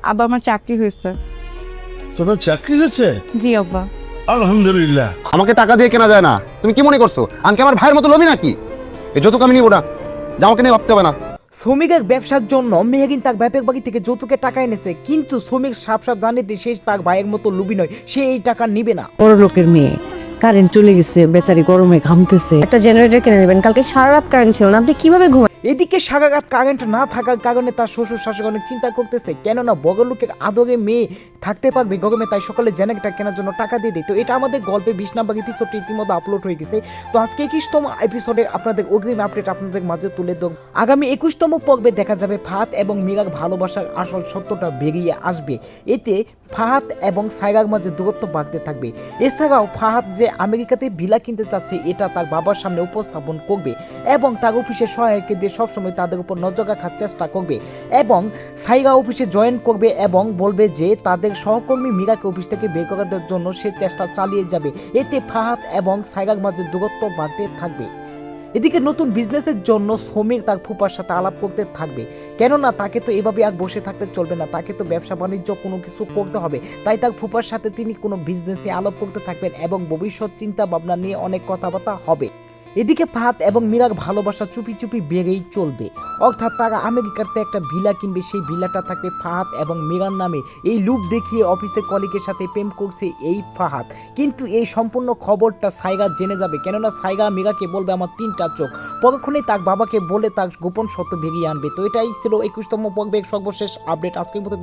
আব্বা আমার চাকরি হয়েছে। তোমার চাকরি হয়েছে? জি আব্বা। আলহামদুলিল্লাহ। আমাকে টাকা দিয়ে কেনা যায় না। তুমি কি মনে করছো আমি কি আমার ভাইয়ের মতো লোভী নাকি? এই যৌতুক আমি নিবো না, যা আমাকে নিয়ে ভাবতে হবে না। শ্রমিকের ব্যবসার জন্য মেহেরিন তার বাপের বাড়ি থেকে যৌতুকের টাকা এনেছে, কিন্তু শ্রমিক সাপ সাপ জানিতে সে তার ভাইয়ের মতো লুবি নয়, সে এই টাকা নিবে না। বড় লোকের মেয়ে, কারেন্ট চলে গেছে, বেচারি গরমে ঘামতেছে। একটা জেনারেটর কিনে নেবেন, কালকে সারা রাত কারেন্ট ছিল না, আপনি কিভাবে ঘুমান? এদিকে সারা রাত কারেন্ট না থাকার কারণে তার শ্বশুর শাশুড়ি অনেক চিন্তা করতেছে, কেননা বড় লোকের আদরে মেয়ে থাকতে পারবে গরমে, তাই সকালে জেনারেটর কেনার জন্য টাকা দিয়ে দেয়। তো এটা আমাদের গল্পে 20 নম্বর এপিসোডটি ইতিমধ্যে আপলোড হয়ে গেছে। তো আজকে 21তম এপিসোডে আপনাদের অগ্রিম আপডেট আপনাদের মাঝে তুলে দেব। আগামী 21তম পর্বে দেখা যাবে ফাহাদ এবং মীরার ভালোবাসার আসল সত্যটা বেরিয়ে আসবে। এতে ফাহাদ এবং সায়রার মাঝে দূরত্ব বাড়তে থাকবে। এছাড়াও ফাহাদ যে আমেরিকাতে ভিলা কিনতে চাচ্ছে এটা তার বাবার সামনে উপস্থাপন করবে এবং তার অফিসে সহায়কে দিয়ে সবসময় তাদের উপর নজর রাখার চেষ্টা করবে এবং সায়রা অফিসে জয়েন করবে এবং বলবে যে তাদের সহকর্মী মীরাকে অফিস থেকে বের করার জন্য সে চেষ্টা চালিয়ে যাবে। এতে ফাহাদ এবং সায়রার মাঝে দূরত্ব বাড়তে থাকবে। এদিকে নতুন বিজনেসের জন্য শ্রমিক তার ফুপার সাথে আলাপ করতে থাকবে, কেননা তাকে তো এভাবে আর বসে থাকতে চলবে না, তাকে তো ব্যবসা বাণিজ্য কোনো কিছু করতে হবে। তাই তার ফুপার সাথে তিনি কোনো বিজনেস নিয়ে আলাপ করতে থাকবেন এবং ভবিষ্যৎ চিন্তা ভাবনা নিয়ে অনেক কথাবার্তা হবে। এদিকে ফাহাদ এবং মীরার ভালোবাসা চুপি চুপি বেড়েই চলবে, অর্থাৎ তারা আমেরিকাতে একটা ভিলা কিনবে, সেই ভিলাটা থাকবে ফাহাদ এবং মীরার নামে। এই লুপ দেখিয়ে অফিসের কলিগের সাথে প্রেম করছে এই ফাহাদ, কিন্তু এই সম্পূর্ণ খবরটা সায়রা জেনে যাবে, কেননা সায়রা মীরাকে বলবে আমার 3টা চোখ। পরক্ষণেই তার বাবাকে বলে তার গোপন সত্য বেরিয়ে আনবে। তো এটাই ছিল 21তম পর্বের সর্বশেষ আপডেট। আজকের মতো